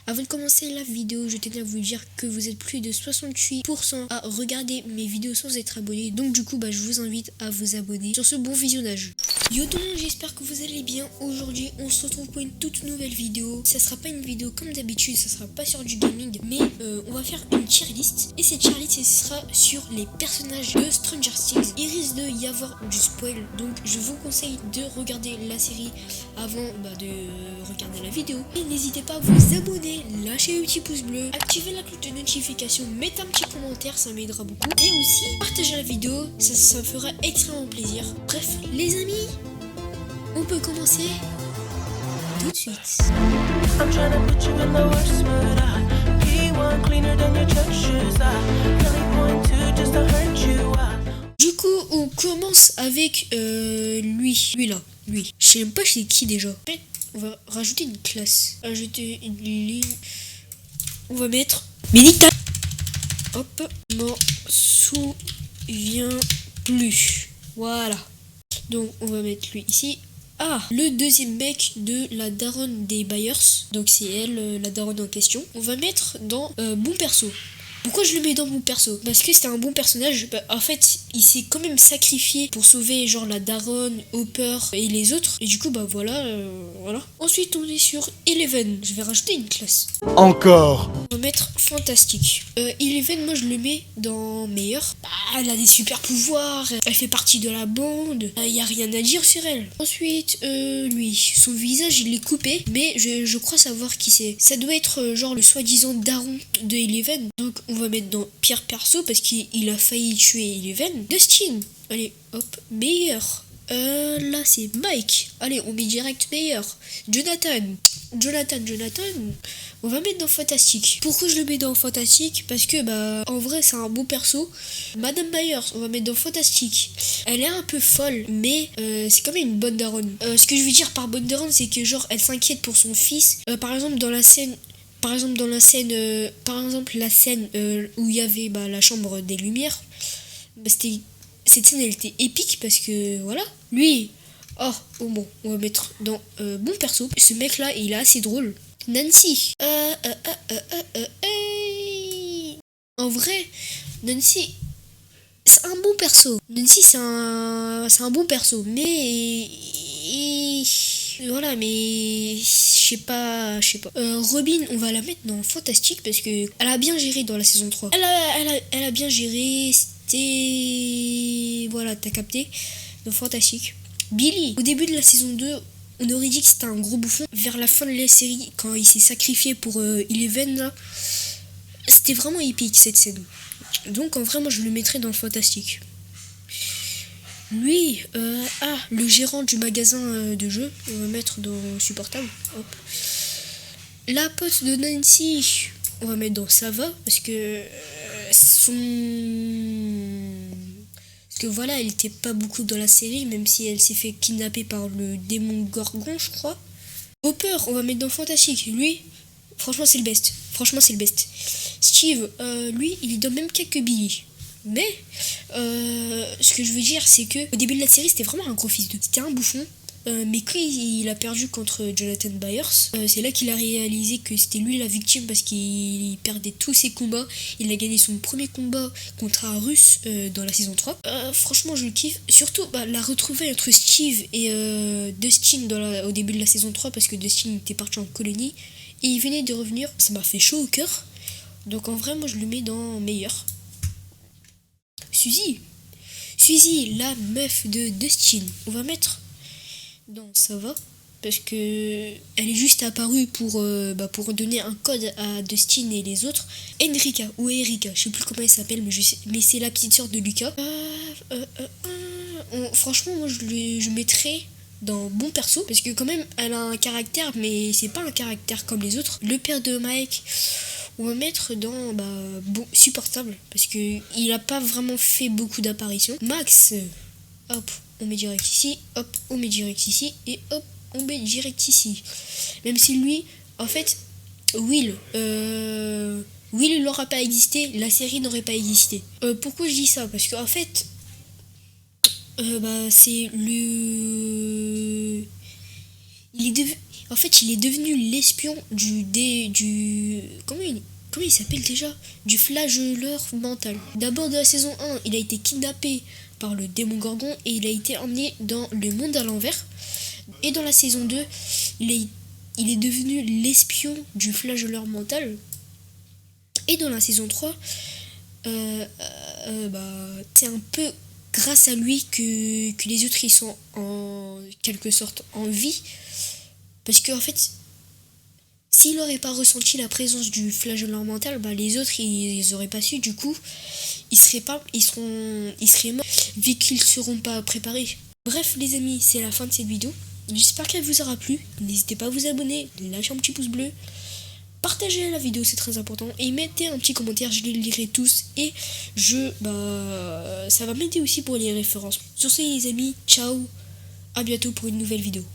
Avant de commencer la vidéo, je tenais à vous dire que vous êtes plus de 68% à regarder mes vidéos sans être abonné. Donc du coup, je vous invite à vous abonner. Sur ce, bon visionnage. Yo tout le monde, j'espère que vous allez bien. Aujourd'hui, on se retrouve pour une toute nouvelle vidéo. Ça sera pas une vidéo comme d'habitude, ça sera pas sur du gaming, mais on va faire une tier list. Et cette tier list, ce sera sur les personnages de Stranger Things. Il risque de y avoir du spoil, donc je vous conseille de regarder la série avant de regarder la vidéo. Et n'hésitez pas à vous abonner, lâcher le petit pouce bleu, activer la cloche de notification, mettre un petit commentaire, ça m'aidera beaucoup. Et aussi, partager la vidéo, ça me fera extrêmement plaisir. Bref, les amis, on peut commencer tout de suite. I'm trying to put you in the worst mood. P1 cleaner than your church shoes. Really point to just to hurt you. Du coup, on commence avec lui là. Je sais même pas c'est qui déjà. On va rajouter une classe. Ajouter une ligne. On va mettre Milita. Hop. M'en souviens plus. Voilà. Donc on va mettre lui ici. Ah, le deuxième mec de la daronne des Byers. Donc c'est elle, la daronne en question. On va mettre dans bon perso. Pourquoi je le mets dans mon perso? Parce que c'était un bon personnage. En fait, il s'est quand même sacrifié pour sauver genre la daronne, Hopper et les autres. Et du coup, voilà. Ensuite, on est sur Eleven. Je vais rajouter une classe. Encore. On va mettre fantastique. Eleven, moi je le mets dans meilleur. Elle a des super pouvoirs. Elle fait partie de la bande. Il y a rien à dire sur elle. Ensuite, lui, son visage il est coupé, mais je crois savoir qui c'est. Ça doit être genre le soi-disant daron de Eleven. Donc on va mettre dans pire perso parce qu'il a failli tuer Eleven. Dustin. Allez, hop, meilleur. Là c'est Mike. Allez, on met direct meilleur. Jonathan. On va mettre dans fantastique. Pourquoi je le mets dans fantastique? Parce que en vrai c'est un bon perso. Madame Byers, on va mettre dans fantastique. Elle est un peu folle, mais c'est quand même une bonne daronne. Ce que je veux dire par bonne daronne, c'est que genre elle s'inquiète pour son fils. Par exemple la scène où il y avait la chambre des lumières, cette scène elle était épique parce que voilà, lui, bon, on va mettre dans bon perso. Ce mec là il est assez drôle. Nancy, en vrai, Nancy c'est un bon perso. Nancy c'est un bon perso, mais voilà, mais je sais pas. Robin, on va la mettre dans fantastique parce que elle a bien géré dans la saison 3. Elle a bien géré, c'était voilà, t'as capté, dans fantastique. Billy, au début de la saison 2, on aurait dit que c'était un gros bouffon. Vers la fin de la série, quand il s'est sacrifié pour Eleven là, c'était vraiment épique cette scène. Donc en vrai, moi je le mettrais dans le fantastique. Lui, le gérant du magasin de jeux, on va mettre dans supportable. Hop. La pote de Nancy, on va mettre dans ça va, parce que voilà, elle était pas beaucoup dans la série, même si elle s'est fait kidnapper par le démon Gorgon, je crois. Hopper, on va mettre dans fantastique. Lui, franchement c'est le best. Steve, lui, il donne même quelques billets. Mais ce que je veux dire, c'est que au début de la série, c'était vraiment un gros fils de. C'était un bouffon. Mais quand il a perdu contre Jonathan Byers, c'est là qu'il a réalisé que c'était lui la victime parce qu'il perdait tous ses combats. Il a gagné son premier combat contre un russe dans la saison 3. Franchement, je le kiffe. Surtout la retrouvaille entre Steve et Dustin au début de la saison 3 parce que Dustin était parti en colonie et il venait de revenir. Ça m'a fait chaud au cœur. Donc en vrai, moi je le mets dans meilleur. Suzy, la meuf de Dustin, on va mettre dans ça va parce que elle est juste apparue pour donner un code à Dustin et les autres. Enrica ou Erika, je sais plus comment elle s'appelle, mais c'est la petite sœur de Lucas. Franchement, moi je mettrais dans bon perso parce que quand même elle a un caractère, mais c'est pas un caractère comme les autres. Le père de Mike, on va mettre dans bon supportable parce que il a pas vraiment fait beaucoup d'apparitions. Max, hop, on met direct ici, hop, on met direct ici et hop, on met direct ici. Même si lui, en fait, Will il n'aura pas existé, la série n'aurait pas existé. Pourquoi je dis ça? Parce qu'en fait, c'est le... En fait, il est devenu l'espion comment il s'appelle déjà? Du flagelleur mental. D'abord, dans la saison 1, il a été kidnappé par le démon Gorgon et il a été emmené dans le monde à l'envers. Et dans la saison 2, il est devenu l'espion du flagelleur mental. Et dans la saison 3, c'est un peu grâce à lui que les autres ils sont en quelque sorte en vie. Parce qu'en fait, s'il n'aurait pas ressenti la présence du flagelleur mental, les autres ils auraient pas su. Du coup, ils seraient morts vu qu'ils seront pas préparés. Bref les amis, c'est la fin de cette vidéo. J'espère qu'elle vous aura plu. N'hésitez pas à vous abonner, lâchez un petit pouce bleu, partagez la vidéo, c'est très important, et mettez un petit commentaire, je les lirai tous et ça va m'aider aussi pour les références. Sur ce les amis, ciao, à bientôt pour une nouvelle vidéo.